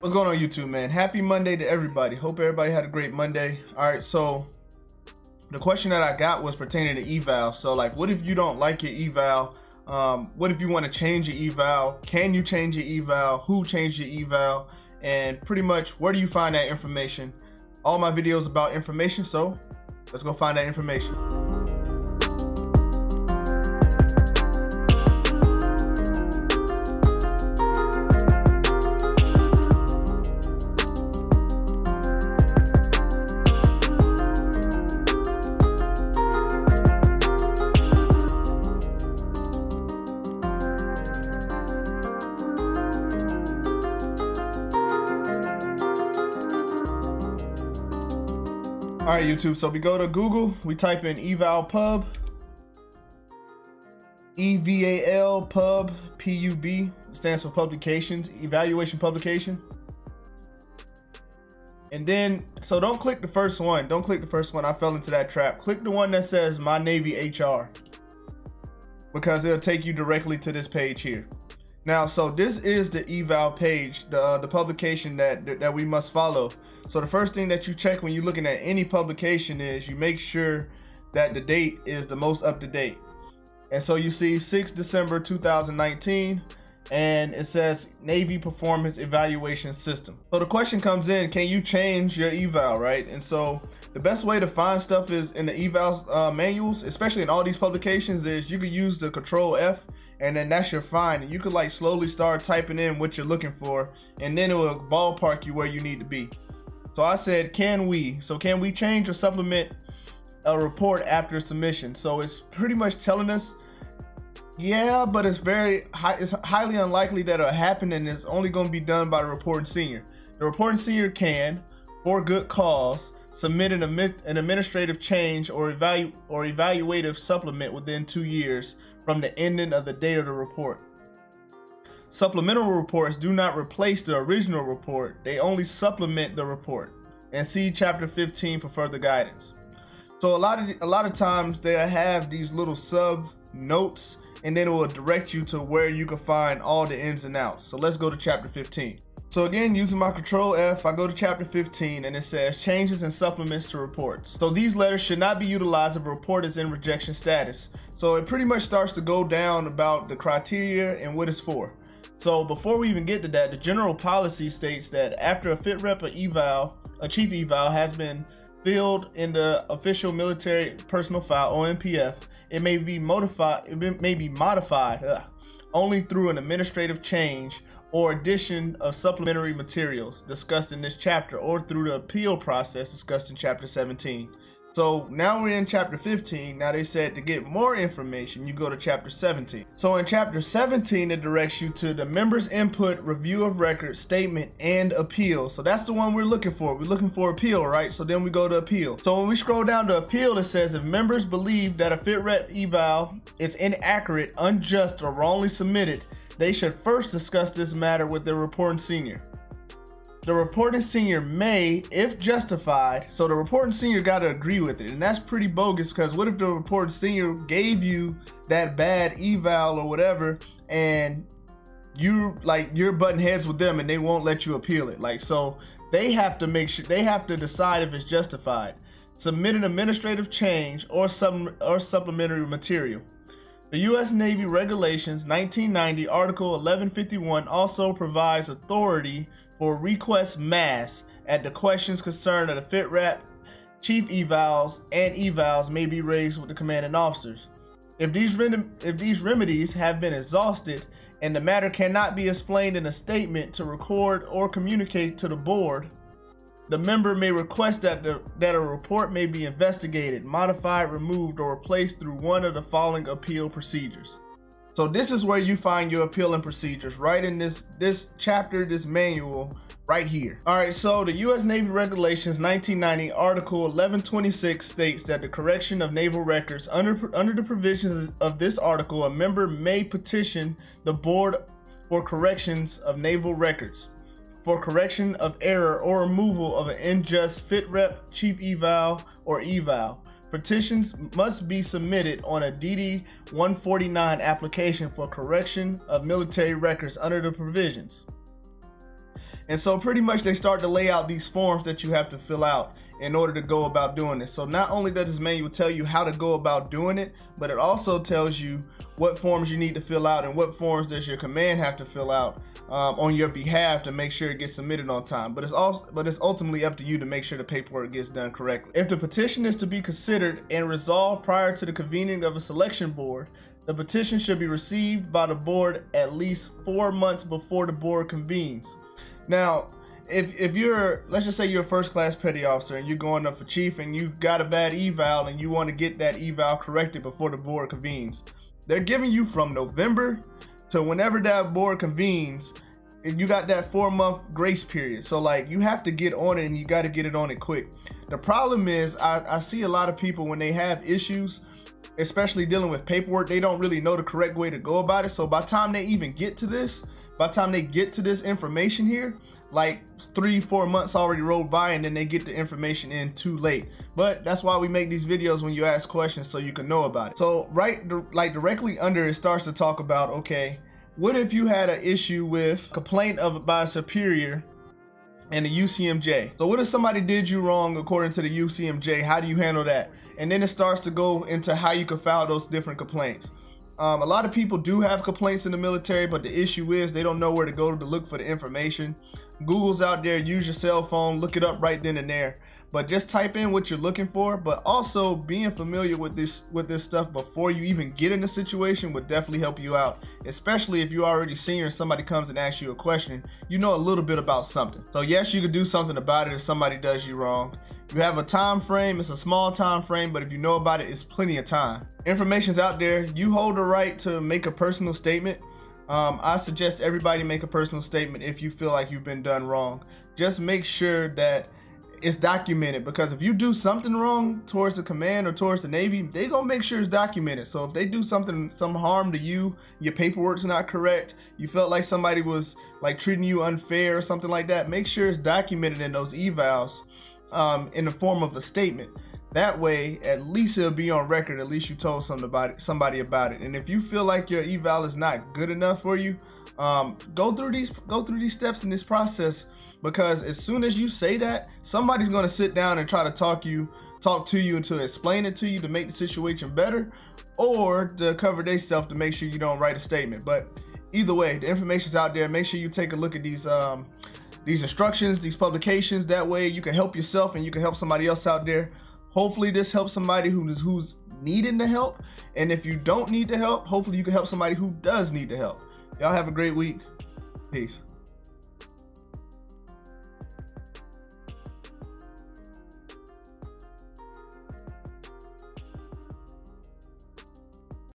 What's going on, YouTube, man? Happy Monday to everybody. Hope everybody had a great Monday. All right, so the question that I got was pertaining to eval. So like, what if you don't like your eval? What if you want to change your eval? Can you change your eval? Who changed your eval? And pretty much, where do you find that information? All my videos about information, so let's go find that information. All right, YouTube, so we go to Google, we type in eval pub, EVAL pub, PUB, stands for publications, evaluation publication. And then, so don't click the first one. Don't click the first one. I fell into that trap. Click the one that says My Navy HR, because it'll take you directly to this page here. Now, so this is the eval page, the publication that we must follow. So the first thing that you check when you're looking at any publication is you make sure that the date is the most up to date. And so you see 6 December 2019, and it says Navy Performance Evaluation System. So the question comes in, can you change your eval, right? And so the best way to find stuff is in the evals manuals, especially in all these publications, is you could use the Control F, and then that's your find. And you could like slowly start typing in what you're looking for, and then it will ballpark you where you need to be. So I said, can we change or supplement a report after submission? So it's pretty much telling us, yeah, but it's highly unlikely that it'll happen, and it's only going to be done by the reporting senior. The reporting senior can, for good cause, submit an administrative change or evaluative supplement within 2 years from the ending of the date of the report. Supplemental reports do not replace the original report, they only supplement the report. And see chapter 15 for further guidance. So a lot of times they'll have these little sub notes, and then it will direct you to where you can find all the ins and outs. So let's go to chapter 15. So again, using my Control F, I go to chapter 15, and it says changes and supplements to reports. So these letters should not be utilized if a report is in rejection status. So it pretty much starts to go down about the criteria and what it's for. So before we even get to that, the general policy states that after a fit rep or eval, a chief eval has been filled in the official military personal file, OMPF, it may be modified only through an administrative change or addition of supplementary materials discussed in this chapter, or through the appeal process discussed in chapter 17. So now we're in chapter 15. Now they said to get more information, you go to chapter 17. So in chapter 17, it directs you to the members' input, review of record, statement, and appeal. So that's the one we're looking for. We're looking for appeal, right? So then we go to appeal. So when we scroll down to appeal, it says if members believe that a fit rep eval is inaccurate, unjust, or wrongly submitted, they should first discuss this matter with their reporting senior. The reporting senior may, if justified, so the reporting senior got to agree with it, and that's pretty bogus, because what if the reporting senior gave you that bad eval or whatever, and you're butting heads with them and they won't let you appeal it? Like, so they have to make sure, they have to decide if it's justified. Submit an administrative change or supplementary material. The U.S. Navy Regulations 1990 Article 1151 also provides authority for request mass at the questions concerned of the fit rep, chief evals, and evals may be raised with the commanding officers. If these remedies have been exhausted and the matter cannot be explained in a statement to record or communicate to the board, the member may request that a report may be investigated, modified, removed, or replaced through one of the following appeal procedures. So this is where you find your appealing procedures, right in this chapter, this manual right here. All right, so the U.S. Navy Regulations 1990 Article 1126 states that the correction of naval records under the provisions of this article, a member may petition the board for corrections of naval records, for correction of error or removal of an unjust fit rep, chief eval, or eval. Petitions must be submitted on a DD 149 application for correction of military records under the provisions. And so pretty much they start to lay out these forms that you have to fill out in order to go about doing this. So not only does this manual tell you how to go about doing it, but it also tells you what forms you need to fill out and what forms does your command have to fill out on your behalf to make sure it gets submitted on time. But it's ultimately up to you to make sure the paperwork gets done correctly. If the petition is to be considered and resolved prior to the convening of a selection board, the petition should be received by the board at least 4 months before the board convenes. Now, if you're, let's just say you're a first class petty officer and you're going up for chief and you've got a bad eval and you want to get that eval corrected before the board convenes, they're giving you from November to whenever that board convenes, and you got that 4-month grace period. So like you have to get on it and you got to get it on it quick. The problem is I see a lot of people when they have issues, especially dealing with paperwork, they don't really know the correct way to go about it. So by the time they even get to this, by the time they get to this information here, like 3-4 months already rolled by, and then they get the information in too late. But that's why we make these videos when you ask questions, so you can know about it. So like directly under it starts to talk about, okay, what if you had an issue with complaint by a superior and the UCMJ? So what if somebody did you wrong according to the UCMJ? How do you handle that? And then it starts to go into how you can file those different complaints. A lot of people do have complaints in the military, but the issue is they don't know where to go to look for the information. Google's out there, use your cell phone, look it up right then and there. But just type in what you're looking for, but also being familiar with this stuff before you even get in the situation would definitely help you out, especially if you're already senior and somebody comes and asks you a question, you know a little bit about something. So yes, you could do something about it if somebody does you wrong. You have a time frame, it's a small time frame, but if you know about it, it's plenty of time. Information's out there. You hold the right to make a personal statement. I suggest everybody make a personal statement if you feel like you've been done wrong. Just make sure that it's documented, because if you do something wrong towards the command or towards the Navy, they gonna make sure it's documented. So if they do some harm to you, your paperwork's not correct, you felt like somebody was like treating you unfair or something like that, make sure it's documented in those evals in the form of a statement. That way, at least it'll be on record. At least you told somebody about it. And if you feel like your eval is not good enough for you, go through these steps in this process, because as soon as you say that, somebody's going to sit down and try to talk to you and to explain it to you to make the situation better, or to cover themselves to make sure you don't write a statement. But either way, the information's out there. Make sure you take a look at these instructions, these publications. That way you can help yourself and you can help somebody else out there. Hopefully this helps somebody who's needing the help. And if you don't need the help, hopefully you can help somebody who does need the help. Y'all have a great week. Peace.